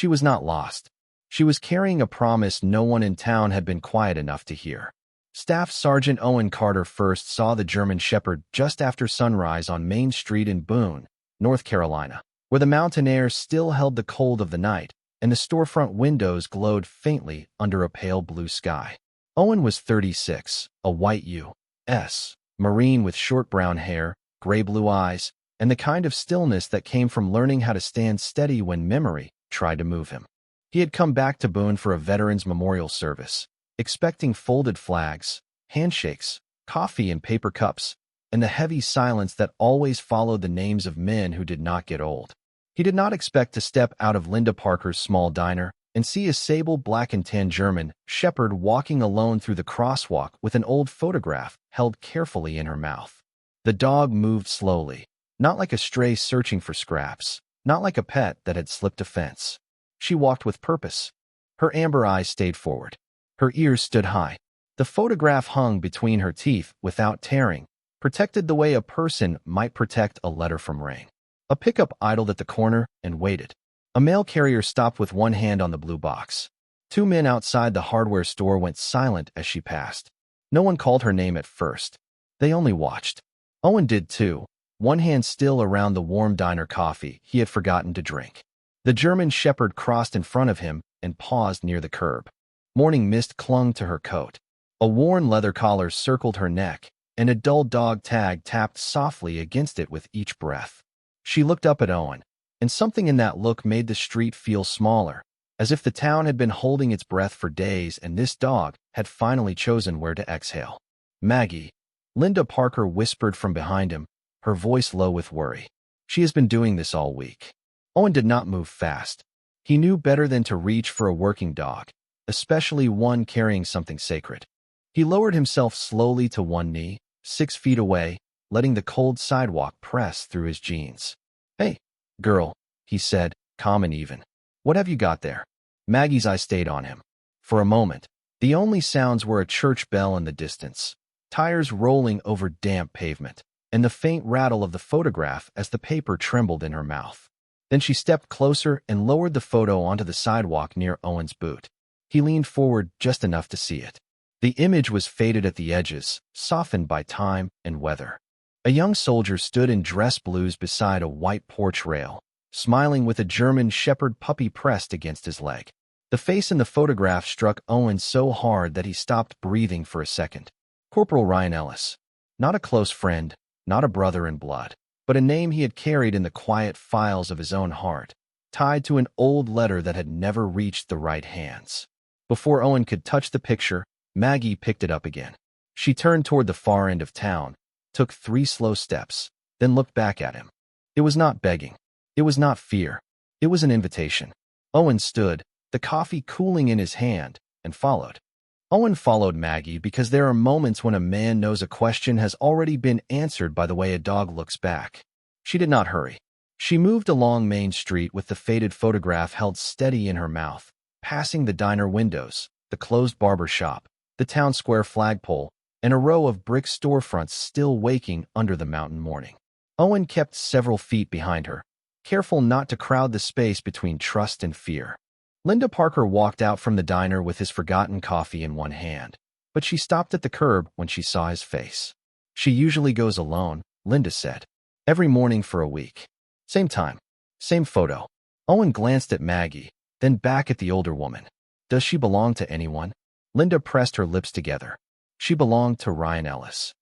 She was not lost. She was carrying a promise no one in town had been quiet enough to hear. Staff Sergeant Owen Carter first saw the German Shepherd just after sunrise on Main Street in Boone, North Carolina, where the mountain air still held the cold of the night, and the storefront windows glowed faintly under a pale blue sky. Owen was 36, a white U.S. Marine with short brown hair, gray-blue eyes, and the kind of stillness that came from learning how to stand steady when memory tried to move him. He had come back to Boone for a veterans memorial service, expecting folded flags, handshakes, coffee in paper cups, and the heavy silence that always followed the names of men who did not get old. He did not expect to step out of Linda Parker's small diner and see a sable black and tan German shepherd walking alone through the crosswalk with an old photograph held carefully in her mouth. The dog moved slowly, not like a stray searching for scraps, not like a pet that had slipped a fence. She walked with purpose. Her amber eyes stayed forward. Her ears stood high. The photograph hung between her teeth without tearing, protected the way a person might protect a letter from rain. A pickup idled at the corner and waited. A mail carrier stopped with one hand on the blue box. Two men outside the hardware store went silent as she passed. No one called her name at first. They only watched. Owen did too, one hand still around the warm diner coffee he had forgotten to drink. The German Shepherd crossed in front of him and paused near the curb. Morning mist clung to her coat. A worn leather collar circled her neck, and a dull dog tag tapped softly against it with each breath. She looked up at Owen, and something in that look made the street feel smaller, as if the town had been holding its breath for days and this dog had finally chosen where to exhale. "Maggie," Linda Parker whispered from behind him, her voice low with worry. "She has been doing this all week." Owen did not move fast. He knew better than to reach for a working dog, especially one carrying something sacred. He lowered himself slowly to one knee, 6 feet away, letting the cold sidewalk press through his jeans. "Hey, girl," he said, calm and even. "What have you got there?" Maggie's eye stayed on him. For a moment, the only sounds were a church bell in the distance, tires rolling over damp pavement, and the faint rattle of the photograph as the paper trembled in her mouth. Then she stepped closer and lowered the photo onto the sidewalk near Owen's boot. He leaned forward just enough to see it. The image was faded at the edges, softened by time and weather. A young soldier stood in dress blues beside a white porch rail, smiling with a German Shepherd puppy pressed against his leg. The face in the photograph struck Owen so hard that he stopped breathing for a second. Corporal Ryan Ellis. Not a close friend, not a brother in blood, but a name he had carried in the quiet files of his own heart, tied to an old letter that had never reached the right hands. Before Owen could touch the picture, Maggie picked it up again. She turned toward the far end of town, took 3 slow steps, then looked back at him. It was not begging. It was not fear. It was an invitation. Owen stood, the coffee cooling in his hand, and followed. Owen followed Maggie because there are moments when a man knows a question has already been answered by the way a dog looks back. She did not hurry. She moved along Main Street with the faded photograph held steady in her mouth, passing the diner windows, the closed barber shop, the town square flagpole, and a row of brick storefronts still waking under the mountain morning. Owen kept several feet behind her, careful not to crowd the space between trust and fear. Linda Parker walked out from the diner with his forgotten coffee in one hand, but she stopped at the curb when she saw his face. "She usually goes alone," Linda said. "Every morning for a week. Same time, same photo." Owen glanced at Maggie, then back at the older woman. "Does she belong to anyone?" Linda pressed her lips together. She belonged to Ryan Ellis.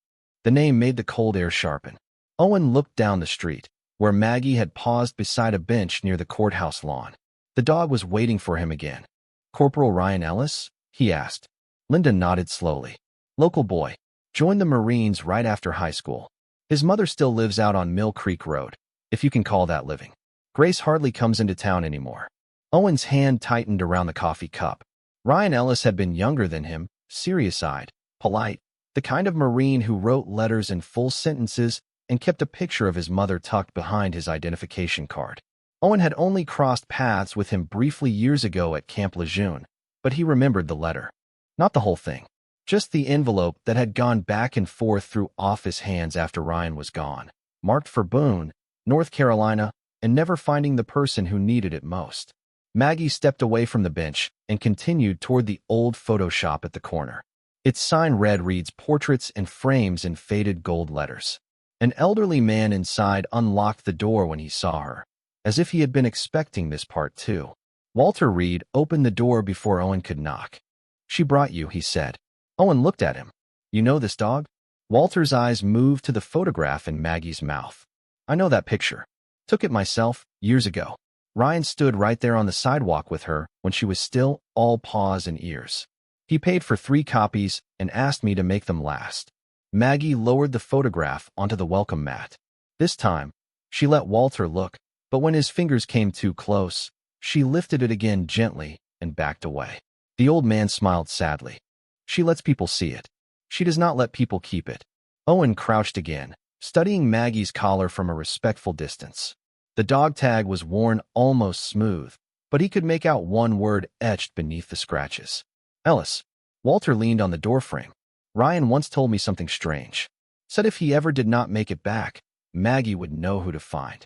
The name made the cold air sharpen. Owen looked down the street, where Maggie had paused beside a bench near the courthouse lawn. The dog was waiting for him again. "Corporal Ryan Ellis?" he asked. Linda nodded slowly. "Local boy. Joined the Marines right after high school. His mother still lives out on Mill Creek Road, if you can call that living. Grace hardly comes into town anymore." Owen's hand tightened around the coffee cup. Ryan Ellis had been younger than him, serious-eyed, polite, the kind of Marine who wrote letters in full sentences and kept a picture of his mother tucked behind his identification card. Owen had only crossed paths with him briefly years ago at Camp Lejeune, but he remembered the letter. Not the whole thing, just the envelope that had gone back and forth through office hands after Ryan was gone, marked for Boone, North Carolina, and never finding the person who needed it most. Maggie stepped away from the bench and continued toward the old photo shop at the corner. Its sign reads Portraits and Frames in faded gold letters. An elderly man inside unlocked the door when he saw her, as if he had been expecting this part too. Walter Reed opened the door before Owen could knock. "She brought you," he said. Owen looked at him. "You know this dog?" Walter's eyes moved to the photograph in Maggie's mouth. "I know that picture. Took it myself, years ago. Ryan stood right there on the sidewalk with her when she was still all paws and ears. He paid for 3 copies and asked me to make them last." Maggie lowered the photograph onto the welcome mat. This time, she let Walter look, but when his fingers came too close, she lifted it again gently and backed away. The old man smiled sadly. "She lets people see it. She does not let people keep it." Owen crouched again, studying Maggie's collar from a respectful distance. The dog tag was worn almost smooth, but he could make out one word etched beneath the scratches. "Ellis." Walter leaned on the doorframe. "Ryan once told me something strange. Said if he ever did not make it back, Maggie would know who to find."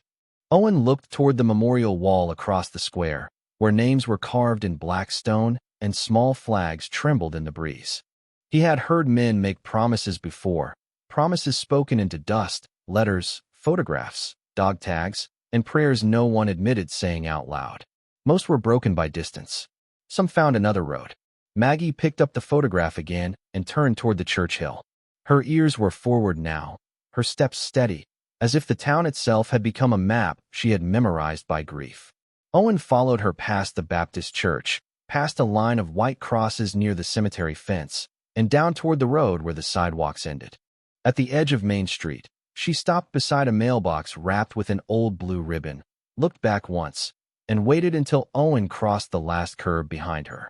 Owen looked toward the memorial wall across the square, where names were carved in black stone and small flags trembled in the breeze. He had heard men make promises before, promises spoken into dust, letters, photographs, dog tags, and prayers no one admitted saying out loud. Most were broken by distance. Some found another road. Maggie picked up the photograph again and turned toward the church hill. Her ears were forward now, her steps steady, as if the town itself had become a map she had memorized by grief. Owen followed her past the Baptist church, past a line of white crosses near the cemetery fence, and down toward the road where the sidewalks ended. At the edge of Main Street, she stopped beside a mailbox wrapped with an old blue ribbon, looked back once, and waited until Owen crossed the last curb behind her.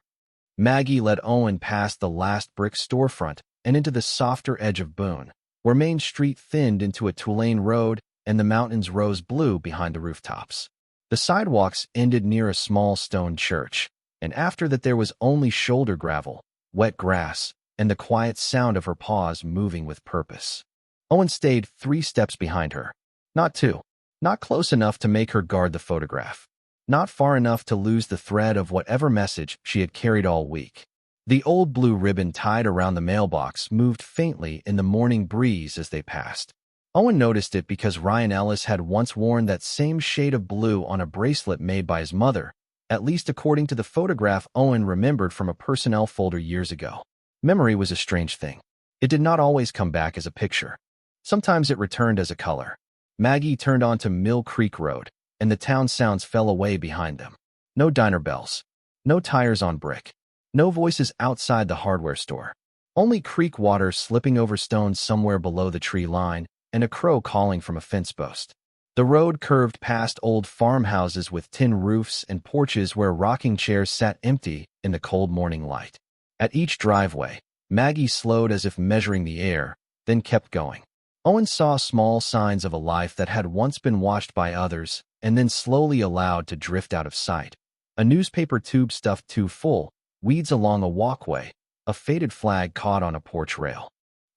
Maggie led Owen past the last brick storefront and into the softer edge of Boone, where Main Street thinned into a two-lane road and the mountains rose blue behind the rooftops. The sidewalks ended near a small stone church, and after that there was only shoulder gravel, wet grass, and the quiet sound of her paws moving with purpose. Owen stayed 3 steps behind her. Not 2. Not close enough to make her guard the photograph. Not far enough to lose the thread of whatever message she had carried all week. The old blue ribbon tied around the mailbox moved faintly in the morning breeze as they passed. Owen noticed it because Ryan Ellis had once worn that same shade of blue on a bracelet made by his mother, at least according to the photograph Owen remembered from a personnel folder years ago. Memory was a strange thing. It did not always come back as a picture. Sometimes it returned as a color. Maggie turned onto Mill Creek Road, and the town sounds fell away behind them. No diner bells. No tires on brick. No voices outside the hardware store. Only creek water slipping over stones somewhere below the tree line, and a crow calling from a fence post. The road curved past old farmhouses with tin roofs and porches where rocking chairs sat empty in the cold morning light. At each driveway, Maggie slowed as if measuring the air, then kept going. Owen saw small signs of a life that had once been watched by others and then slowly allowed to drift out of sight. A newspaper tube stuffed too full, weeds along a walkway, a faded flag caught on a porch rail.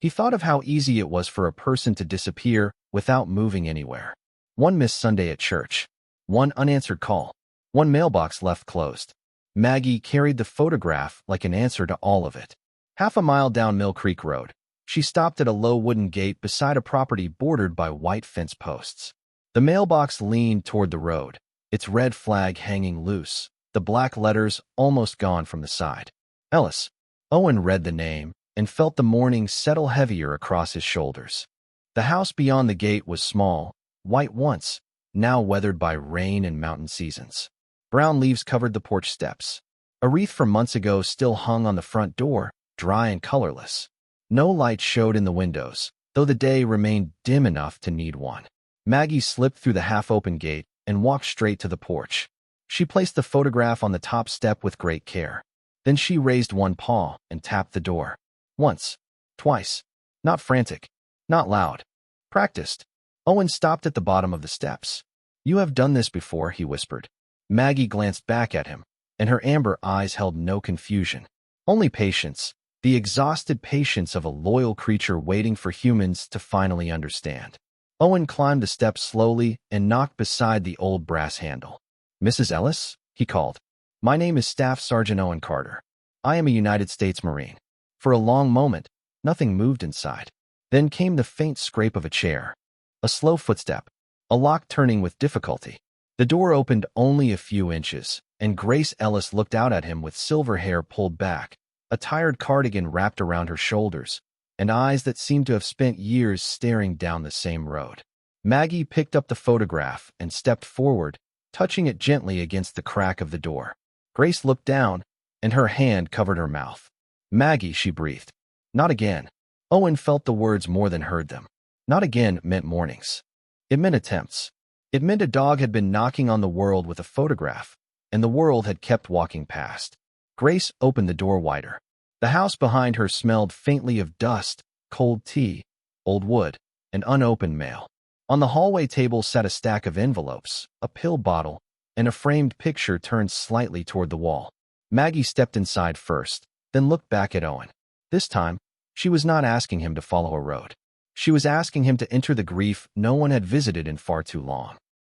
He thought of how easy it was for a person to disappear without moving anywhere. One missed Sunday at church. One unanswered call. One mailbox left closed. Maggie carried the photograph like an answer to all of it. Half a mile down Mill Creek Road, she stopped at a low wooden gate beside a property bordered by white fence posts. The mailbox leaned toward the road, its red flag hanging loose, the black letters almost gone from the side. Ellis. Owen read the name and felt the morning settle heavier across his shoulders. The house beyond the gate was small, white once, now weathered by rain and mountain seasons. Brown leaves covered the porch steps. A wreath from months ago still hung on the front door, dry and colorless. No light showed in the windows, though the day remained dim enough to need one. Maggie slipped through the half-open gate and walked straight to the porch. She placed the photograph on the top step with great care. Then she raised one paw and tapped the door. Once. Twice. Not frantic. Not loud. Practiced. Owen stopped at the bottom of the steps. "You have done this before," he whispered. Maggie glanced back at him, and her amber eyes held no confusion. Only patience, the exhausted patience of a loyal creature waiting for humans to finally understand. Owen climbed the steps slowly and knocked beside the old brass handle. "Mrs. Ellis?" he called. My name is Staff Sergeant Owen Carter. I am a United States Marine. For a long moment, nothing moved inside. Then came the faint scrape of a chair. A slow footstep. A lock turning with difficulty. The door opened only a few inches, and Grace Ellis looked out at him with silver hair pulled back, a tired cardigan wrapped around her shoulders, and eyes that seemed to have spent years staring down the same road. Maggie picked up the photograph and stepped forward, touching it gently against the crack of the door. Grace looked down, and her hand covered her mouth. "Maggie," she breathed. "Not again." Owen felt the words more than heard them. Not again meant mornings. It meant attempts. It meant a dog had been knocking on the world with a photograph, and the world had kept walking past. Grace opened the door wider. The house behind her smelled faintly of dust, cold tea, old wood, and unopened mail. On the hallway table sat a stack of envelopes, a pill bottle, and a framed picture turned slightly toward the wall. Maggie stepped inside first, then looked back at Owen. This time, she was not asking him to follow a road. She was asking him to enter the grief no one had visited in far too long.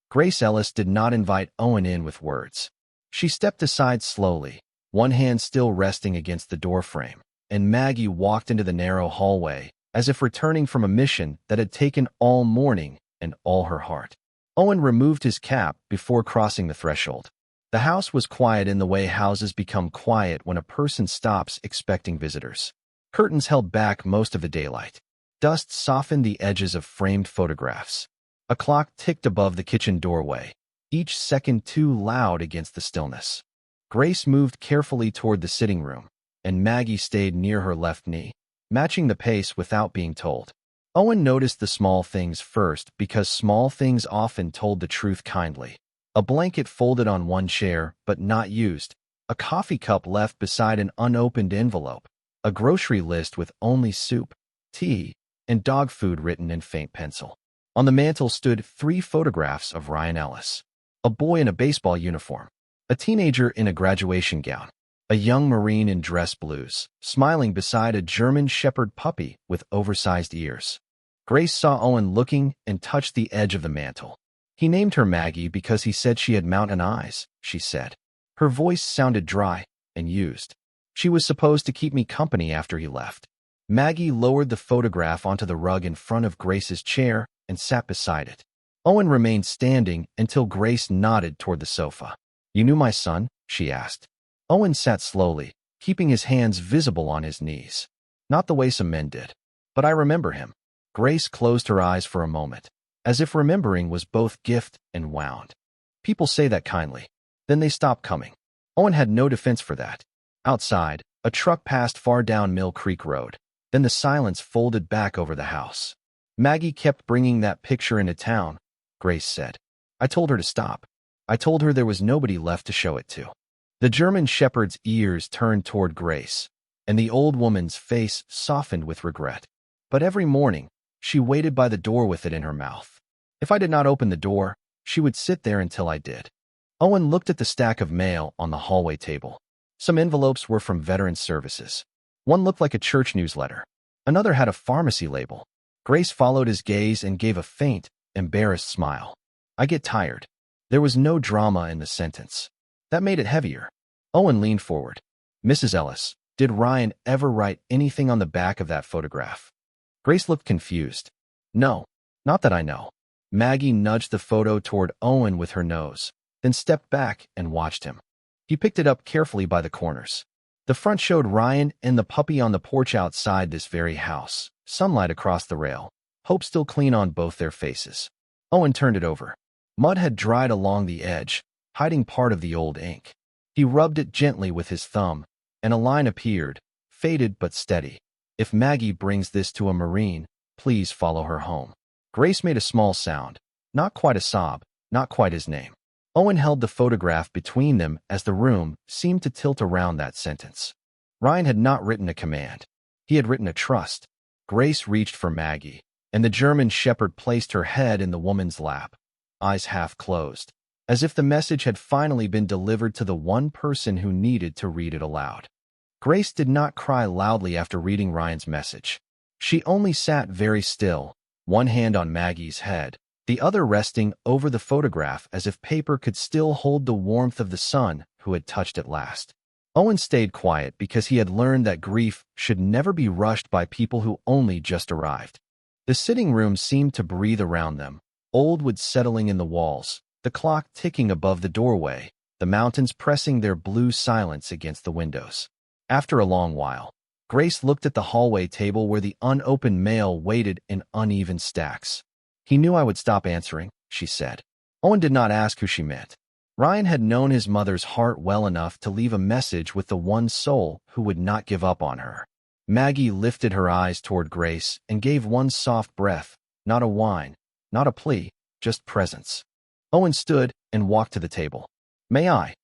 Grace Ellis did not invite Owen in with words. She stepped aside slowly, one hand still resting against the doorframe, and Maggie walked into the narrow hallway, as if returning from a mission that had taken all morning and all her heart. Owen removed his cap before crossing the threshold. The house was quiet in the way houses become quiet when a person stops expecting visitors. Curtains held back most of the daylight. Dust softened the edges of framed photographs. A clock ticked above the kitchen doorway, each second too loud against the stillness. Grace moved carefully toward the sitting room, and Maggie stayed near her left knee, matching the pace without being told. Owen noticed the small things first because small things often told the truth kindly. A blanket folded on one chair, but not used. A coffee cup left beside an unopened envelope. A grocery list with only soup, tea, and dog food written in faint pencil. On the mantel stood 3 photographs of Ryan Ellis. A boy in a baseball uniform. A teenager in a graduation gown. A young Marine in dress blues, smiling beside a German Shepherd puppy with oversized ears. Grace saw Owen looking and touched the edge of the mantel. He named her Maggie because he said she had mountain eyes, she said. Her voice sounded dry and used. She was supposed to keep me company after he left. Maggie lowered the photograph onto the rug in front of Grace's chair and sat beside it. Owen remained standing until Grace nodded toward the sofa. "You knew my son?" she asked. Owen sat slowly, keeping his hands visible on his knees. "Not the way some men did. But I remember him." Grace closed her eyes for a moment, as if remembering was both gift and wound. People say that kindly. Then they stop coming. Owen had no defense for that. Outside, a truck passed far down Mill Creek Road. Then the silence folded back over the house. "Maggie kept bringing that picture into town," Grace said. "I told her to stop. I told her there was nobody left to show it to." The German Shepherd's ears turned toward Grace, and the old woman's face softened with regret. But every morning, she waited by the door with it in her mouth. If I did not open the door, she would sit there until I did. Owen looked at the stack of mail on the hallway table. Some envelopes were from veteran services. One looked like a church newsletter. Another had a pharmacy label. Grace followed his gaze and gave a faint, embarrassed smile. "I get tired." There was no drama in the sentence. That made it heavier. Owen leaned forward. "Mrs. Ellis, did Ryan ever write anything on the back of that photograph?" Grace looked confused. "No, not that I know." Maggie nudged the photo toward Owen with her nose, then stepped back and watched him. He picked it up carefully by the corners. The front showed Ryan and the puppy on the porch outside this very house, sunlight across the rail, hope still clean on both their faces. Owen turned it over. Mud had dried along the edge, hiding part of the old ink. He rubbed it gently with his thumb, and a line appeared, faded but steady. "If Maggie brings this to a Marine, please follow her home." Grace made a small sound, not quite a sob, not quite his name. Owen held the photograph between them as the room seemed to tilt around that sentence. Ryan had not written a command. He had written a trust. Grace reached for Maggie, and the German Shepherd placed her head in the woman's lap, eyes half closed, as if the message had finally been delivered to the one person who needed to read it aloud. Grace did not cry loudly after reading Ryan's message. She only sat very still, one hand on Maggie's head, the other resting over the photograph as if paper could still hold the warmth of the son who had touched it last. Owen stayed quiet because he had learned that grief should never be rushed by people who only just arrived. The sitting room seemed to breathe around them, old wood settling in the walls, the clock ticking above the doorway, the mountains pressing their blue silence against the windows. After a long while, Grace looked at the hallway table where the unopened mail waited in uneven stacks. "He knew I would stop answering," she said. Owen did not ask who she meant. Ryan had known his mother's heart well enough to leave a message with the one soul who would not give up on her. Maggie lifted her eyes toward Grace and gave one soft breath, not a whine, not a plea, just presence. Owen stood and walked to the table. "May I?"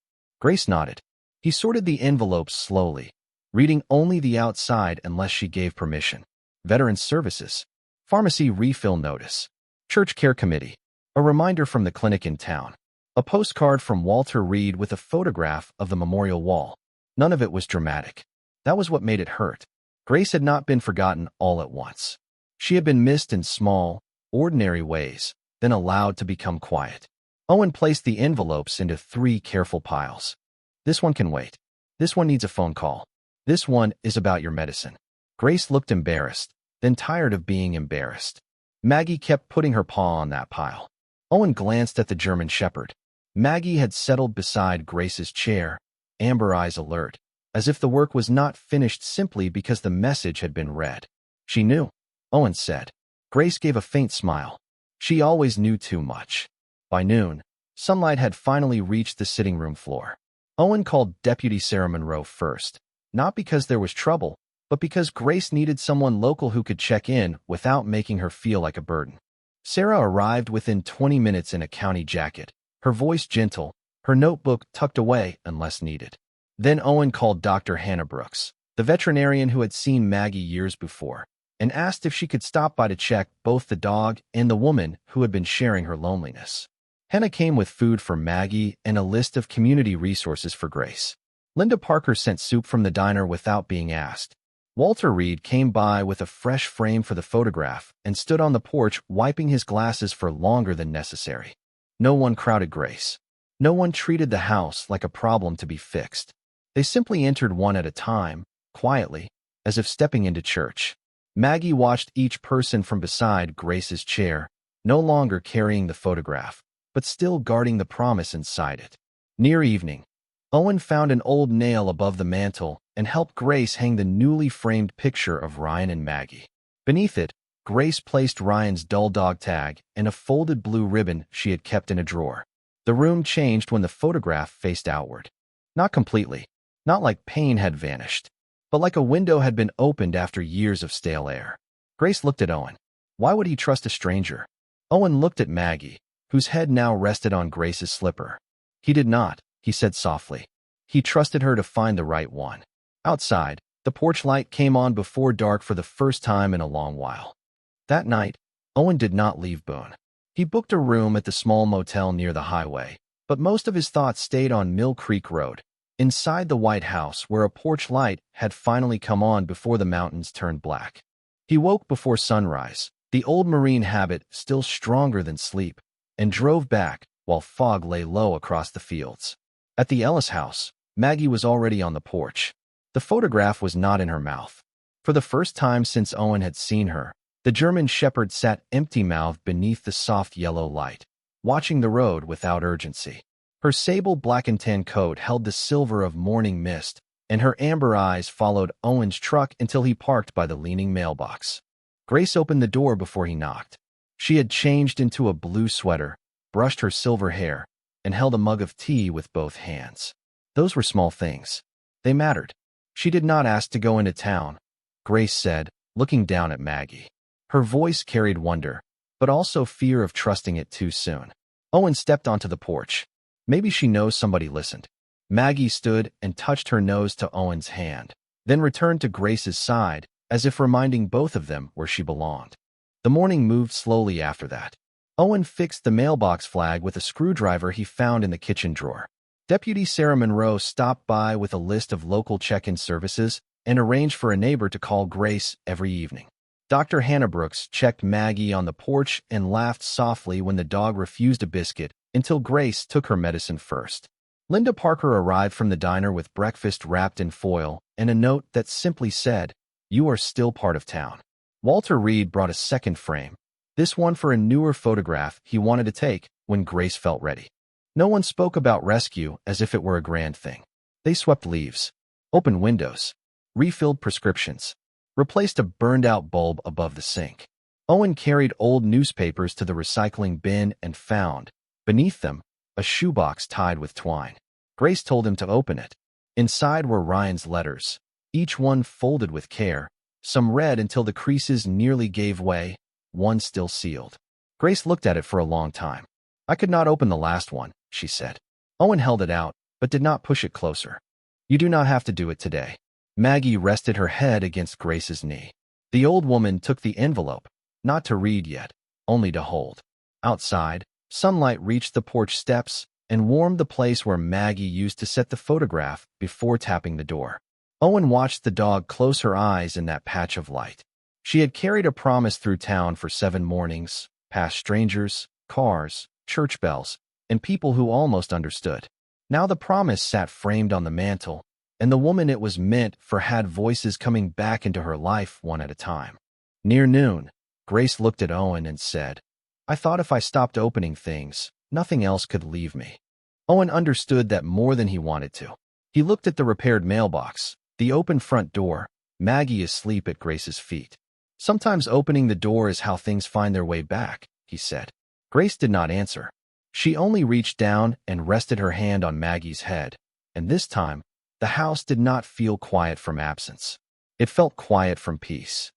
Grace nodded. He sorted the envelopes slowly, reading only the outside unless she gave permission. Veterans Services, Pharmacy Refill Notice, Church Care Committee, a reminder from the clinic in town, a postcard from Walter Reed with a photograph of the memorial wall. None of it was dramatic. That was what made it hurt. Grace had not been forgotten all at once. She had been missed in small, ordinary ways, then allowed to become quiet. Owen placed the envelopes into 3 careful piles. "This one can wait. This one needs a phone call. This one is about your medicine." Grace looked embarrassed, then tired of being embarrassed. Maggie kept putting her paw on that pile. Owen glanced at the German Shepherd. Maggie had settled beside Grace's chair, amber eyes alert, as if the work was not finished simply because the message had been read. "She knew," Owen said. Grace gave a faint smile. She always knew too much. By noon, sunlight had finally reached the sitting room floor. Owen called Deputy Sarah Monroe first, not because there was trouble, but because Grace needed someone local who could check in without making her feel like a burden. Sarah arrived within 20 minutes in a county jacket, her voice gentle, her notebook tucked away unless needed. Then Owen called Dr. Hannah Brooks, the veterinarian who had seen Maggie years before, and asked if she could stop by to check both the dog and the woman who had been sharing her loneliness. Hannah came with food for Maggie and a list of community resources for Grace. Linda Parker sent soup from the diner without being asked. Walter Reed came by with a fresh frame for the photograph and stood on the porch wiping his glasses for longer than necessary. No one crowded Grace. No one treated the house like a problem to be fixed. They simply entered one at a time, quietly, as if stepping into church. Maggie watched each person from beside Grace's chair, no longer carrying the photograph, but still guarding the promise inside it. Near evening, Owen found an old nail above the mantel and helped Grace hang the newly framed picture of Ryan and Maggie. Beneath it, Grace placed Ryan's dull dog tag and a folded blue ribbon she had kept in a drawer. The room changed when the photograph faced outward. Not completely, not like pain had vanished, but like a window had been opened after years of stale air. Grace looked at Owen. Why would he trust a stranger? Owen looked at Maggie, whose head now rested on Grace's slipper. He did not, he said softly. He trusted her to find the right one. Outside, the porch light came on before dark for the first time in a long while. That night, Owen did not leave Boone. He booked a room at the small motel near the highway, but most of his thoughts stayed on Mill Creek Road, inside the White House where a porch light had finally come on before the mountains turned black. He woke before sunrise, the old Marine habit still stronger than sleep, and drove back while fog lay low across the fields. At the Ellis house, Maggie was already on the porch. The photograph was not in her mouth. For the first time since Owen had seen her, the German Shepherd sat empty-mouthed beneath the soft yellow light, watching the road without urgency. Her sable black and tan coat held the silver of morning mist, and her amber eyes followed Owen's truck until he parked by the leaning mailbox. Grace opened the door before he knocked. She had changed into a blue sweater, brushed her silver hair, and held a mug of tea with both hands. Those were small things. They mattered. She did not ask to go into town, Grace said, looking down at Maggie. Her voice carried wonder, but also fear of trusting it too soon. Owen stepped onto the porch. Maybe she knows somebody listened. Maggie stood and touched her nose to Owen's hand, then returned to Grace's side, as if reminding both of them where she belonged. The morning moved slowly after that. Owen fixed the mailbox flag with a screwdriver he found in the kitchen drawer. Deputy Sarah Monroe stopped by with a list of local check-in services and arranged for a neighbor to call Grace every evening. Dr. Hannah Brooks checked Maggie on the porch and laughed softly when the dog refused a biscuit until Grace took her medicine first. Linda Parker arrived from the diner with breakfast wrapped in foil and a note that simply said, "You are still part of town." Walter Reed brought a second frame, this one for a newer photograph he wanted to take when Grace felt ready. No one spoke about rescue as if it were a grand thing. They swept leaves, opened windows, refilled prescriptions, replaced a burned-out bulb above the sink. Owen carried old newspapers to the recycling bin and found, beneath them, a shoebox tied with twine. Grace told him to open it. Inside were Ryan's letters, each one folded with care, some red until the creases nearly gave way, one still sealed. Grace looked at it for a long time. "I could not open the last one," she said. Owen held it out, but did not push it closer. "You do not have to do it today." Maggie rested her head against Grace's knee. The old woman took the envelope, not to read yet, only to hold. Outside, sunlight reached the porch steps and warmed the place where Maggie used to set the photograph before tapping the door. Owen watched the dog close her eyes in that patch of light. She had carried a promise through town for 7 mornings, past strangers, cars, church bells, and people who almost understood. Now the promise sat framed on the mantel, and the woman it was meant for had voices coming back into her life one at a time. Near noon, Grace looked at Owen and said, "I thought if I stopped opening things, nothing else could leave me." Owen understood that more than he wanted to. He looked at the repaired mailbox, the open front door, Maggie asleep at Grace's feet. "Sometimes opening the door is how things find their way back," he said. Grace did not answer. She only reached down and rested her hand on Maggie's head, and this time, the house did not feel quiet from absence. It felt quiet from peace.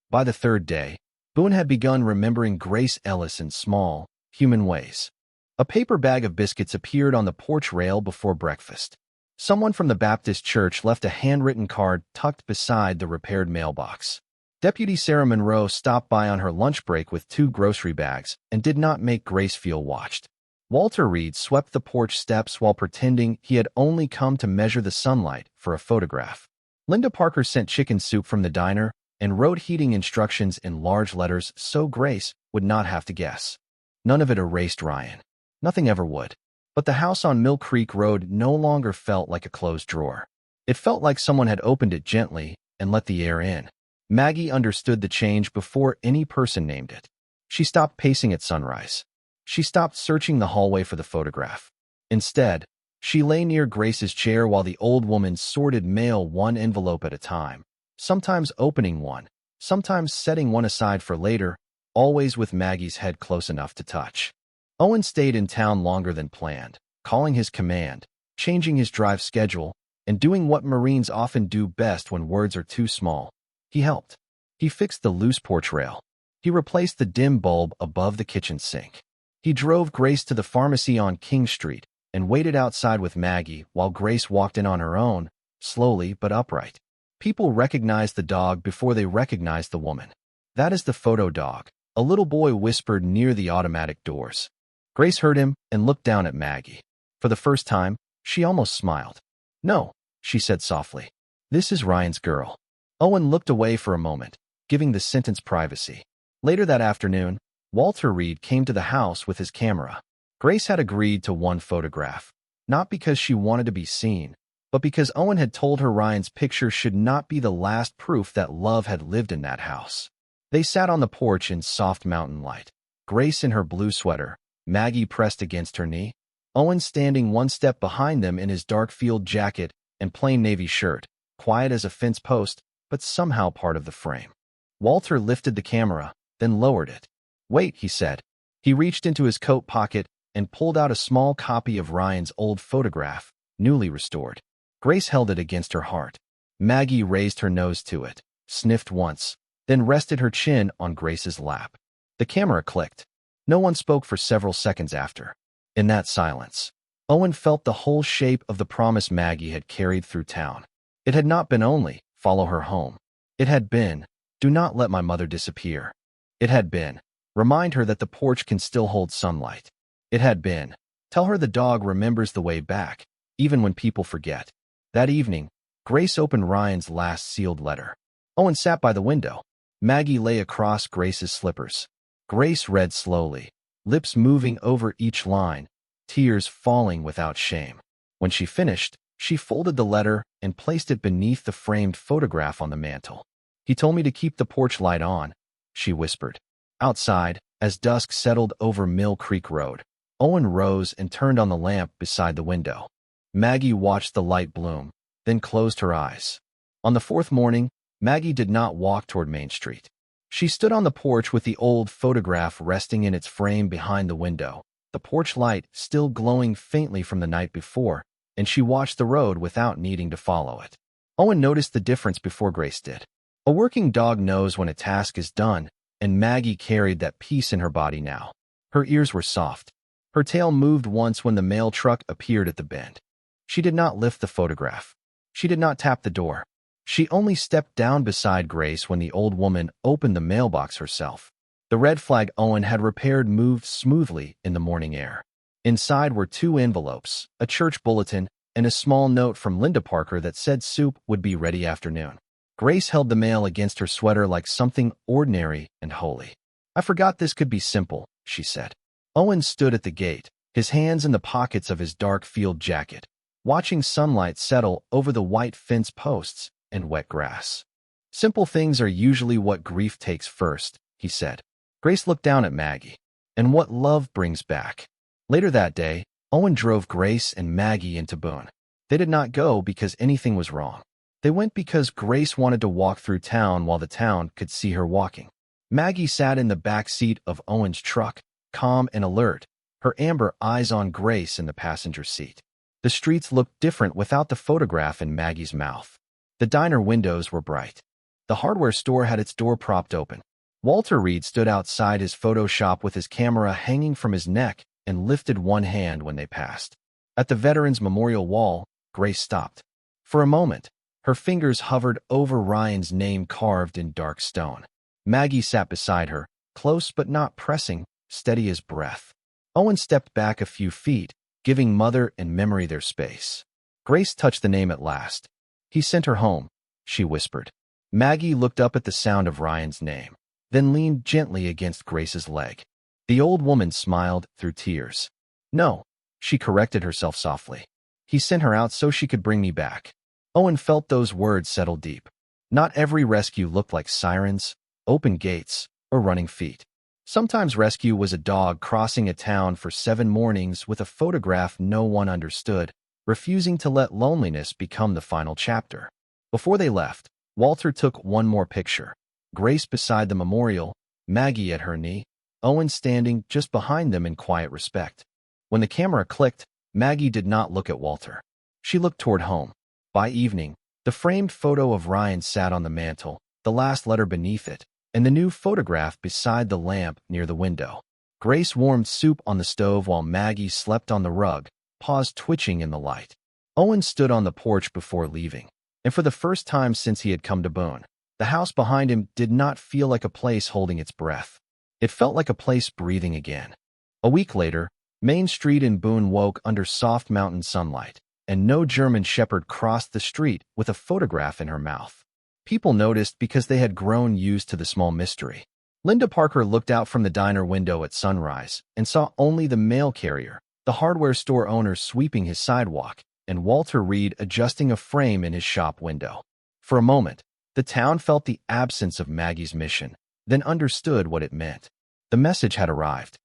By the 3rd day, Boone had begun remembering Grace Ellis in small, human ways. A paper bag of biscuits appeared on the porch rail before breakfast. Someone from the Baptist church left a handwritten card tucked beside the repaired mailbox. Deputy Sarah Monroe stopped by on her lunch break with 2 grocery bags and did not make Grace feel watched. Walter Reed swept the porch steps while pretending he had only come to measure the sunlight for a photograph. Linda Parker sent chicken soup from the diner and wrote heating instructions in large letters so Grace would not have to guess. None of it erased Ryan. Nothing ever would. But the house on Mill Creek Road no longer felt like a closed drawer. It felt like someone had opened it gently and let the air in. Maggie understood the change before any person named it. She stopped pacing at sunrise. She stopped searching the hallway for the photograph. Instead, she lay near Grace's chair while the old woman sorted mail one envelope at a time, sometimes opening one, sometimes setting one aside for later, always with Maggie's head close enough to touch. Owen stayed in town longer than planned, calling his command, changing his drive schedule, and doing what Marines often do best when words are too small. He helped. He fixed the loose porch rail. He replaced the dim bulb above the kitchen sink. He drove Grace to the pharmacy on King Street and waited outside with Maggie while Grace walked in on her own, slowly but upright. People recognized the dog before they recognized the woman. "That is the photo dog," a little boy whispered near the automatic doors. Grace heard him and looked down at Maggie. For the first time, she almost smiled. "No," she said softly. "This is Ryan's girl." Owen looked away for a moment, giving the sentence privacy. Later that afternoon, Walter Reed came to the house with his camera. Grace had agreed to one photograph, not because she wanted to be seen, but because Owen had told her Ryan's picture should not be the last proof that love had lived in that house. They sat on the porch in soft mountain light. Grace in her blue sweater, Maggie pressed against her knee, Owen standing one step behind them in his dark field jacket and plain navy shirt, quiet as a fence post, but somehow part of the frame. Walter lifted the camera, then lowered it. "Wait," he said. He reached into his coat pocket and pulled out a small copy of Ryan's old photograph, newly restored. Grace held it against her heart. Maggie raised her nose to it, sniffed once, then rested her chin on Grace's lap. The camera clicked. No one spoke for several seconds after. In that silence, Owen felt the whole shape of the promise Maggie had carried through town. It had not been only, "Follow her home." It had been, "Do not let my mother disappear." It had been, "Remind her that the porch can still hold sunlight." It had been, "Tell her the dog remembers the way back, even when people forget." That evening, Grace opened Ryan's last sealed letter. Owen sat by the window. Maggie lay across Grace's slippers. Grace read slowly, lips moving over each line, tears falling without shame. When she finished, she folded the letter and placed it beneath the framed photograph on the mantel. "He told me to keep the porch light on," she whispered. Outside, as dusk settled over Mill Creek Road, Owen rose and turned on the lamp beside the window. Maggie watched the light bloom, then closed her eyes. On the fourth morning, Maggie did not walk toward Main Street. She stood on the porch with the old photograph resting in its frame behind the window, the porch light still glowing faintly from the night before, and she watched the road without needing to follow it. Owen noticed the difference before Grace did. A working dog knows when a task is done, and Maggie carried that peace in her body now. Her ears were soft. Her tail moved once when the mail truck appeared at the bend. She did not lift the photograph. She did not tap the door. She only stepped down beside Grace when the old woman opened the mailbox herself. The red flag Owen had repaired moved smoothly in the morning air. Inside were 2 envelopes, a church bulletin, and a small note from Linda Parker that said soup would be ready afternoon. Grace held the mail against her sweater like something ordinary and holy. "I forgot this could be simple," she said. Owen stood at the gate, his hands in the pockets of his dark field jacket, watching sunlight settle over the white fence posts and wet grass. "Simple things are usually what grief takes first," he said. Grace looked down at Maggie. "And what love brings back." Later that day, Owen drove Grace and Maggie into Boone. They did not go because anything was wrong. They went because Grace wanted to walk through town while the town could see her walking. Maggie sat in the back seat of Owen's truck, calm and alert, her amber eyes on Grace in the passenger seat. The streets looked different without the photograph in Maggie's mouth. The diner windows were bright. The hardware store had its door propped open. Walter Reed stood outside his photo shop with his camera hanging from his neck and lifted one hand when they passed. At the Veterans Memorial Wall, Grace stopped. For a moment, her fingers hovered over Ryan's name carved in dark stone. Maggie sat beside her, close but not pressing, steady as breath. Owen stepped back a few feet, giving mother and memory their space. Grace touched the name at last. "He sent her home," she whispered. Maggie looked up at the sound of Ryan's name, then leaned gently against Grace's leg. The old woman smiled through tears. "No," she corrected herself softly. "He sent her out so she could bring me back." Owen felt those words settle deep. Not every rescue looked like sirens, open gates, or running feet. Sometimes rescue was a dog crossing a town for 7 mornings with a photograph no one understood, refusing to let loneliness become the final chapter. Before they left, Walter took one more picture. Grace beside the memorial, Maggie at her knee, Owen standing just behind them in quiet respect. When the camera clicked, Maggie did not look at Walter. She looked toward home. By evening, the framed photo of Ryan sat on the mantel, the last letter beneath it, and the new photograph beside the lamp near the window. Grace warmed soup on the stove while Maggie slept on the rug, paws twitching in the light. Owen stood on the porch before leaving, and for the first time since he had come to Boone, the house behind him did not feel like a place holding its breath. It felt like a place breathing again. A week later, Main Street in Boone woke under soft mountain sunlight, and no German shepherd crossed the street with a photograph in her mouth. People noticed because they had grown used to the small mystery. Linda Parker looked out from the diner window at sunrise and saw only the mail carrier, the hardware store owner sweeping his sidewalk, and Walter Reed adjusting a frame in his shop window. For a moment, the town felt the absence of Maggie's mission, then understood what it meant. The message had arrived.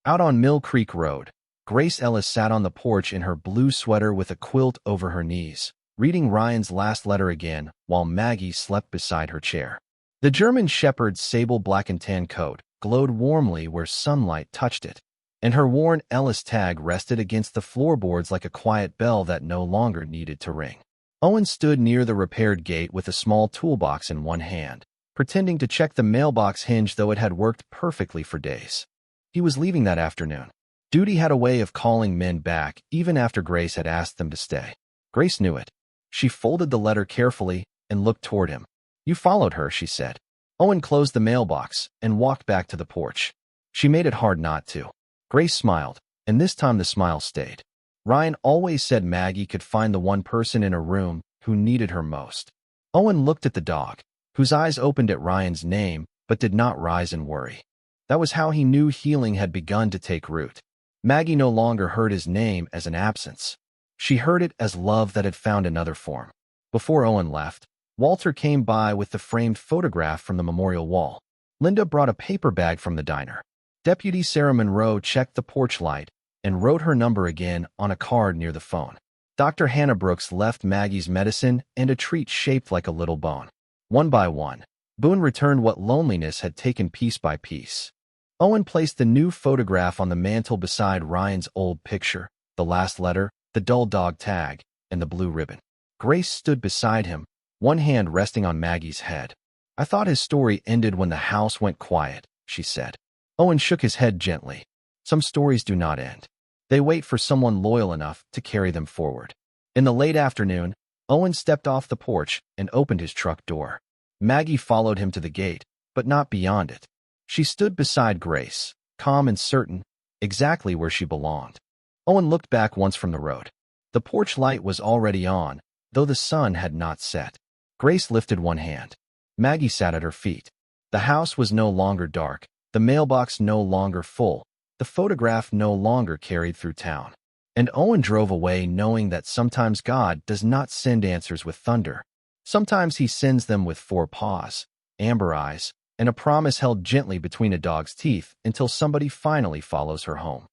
Out on Mill Creek Road, Grace Ellis sat on the porch in her blue sweater with a quilt over her knees, reading Ryan's last letter again while Maggie slept beside her chair. The German shepherd's sable black and tan coat glowed warmly where sunlight touched it, and her worn Ellis tag rested against the floorboards like a quiet bell that no longer needed to ring. Owen stood near the repaired gate with a small toolbox in one hand, pretending to check the mailbox hinge though it had worked perfectly for days. He was leaving that afternoon. Duty had a way of calling men back even after Grace had asked them to stay. Grace knew it. She folded the letter carefully and looked toward him. "You followed her," she said. Owen closed the mailbox and walked back to the porch. She made it hard not to. Grace smiled, and this time the smile stayed. Ryan always said Maggie could find the one person in a room who needed her most. Owen looked at the dog, whose eyes opened at Ryan's name but did not rise in worry. That was how he knew healing had begun to take root. Maggie no longer heard his name as an absence. She heard it as love that had found another form. Before Owen left, Walter came by with the framed photograph from the memorial wall. Linda brought a paper bag from the diner. Deputy Sarah Monroe checked the porch light and wrote her number again on a card near the phone. Dr. Hannah Brooks left Maggie's medicine and a treat shaped like a little bone. One by one, Boone returned what loneliness had taken piece by piece. Owen placed the new photograph on the mantel beside Ryan's old picture, the last letter, the dull dog tag, and the blue ribbon. Grace stood beside him, one hand resting on Maggie's head. "I thought his story ended when the house went quiet," she said. Owen shook his head gently. "Some stories do not end. They wait for someone loyal enough to carry them forward." In the late afternoon, Owen stepped off the porch and opened his truck door. Maggie followed him to the gate, but not beyond it. She stood beside Grace, calm and certain, exactly where she belonged. Owen looked back once from the road. The porch light was already on, though the sun had not set. Grace lifted one hand. Maggie sat at her feet. The house was no longer dark, the mailbox no longer full, the photograph no longer carried through town. And Owen drove away knowing that sometimes God does not send answers with thunder. Sometimes he sends them with 4 paws, amber eyes, and a promise held gently between a dog's teeth until somebody finally follows her home.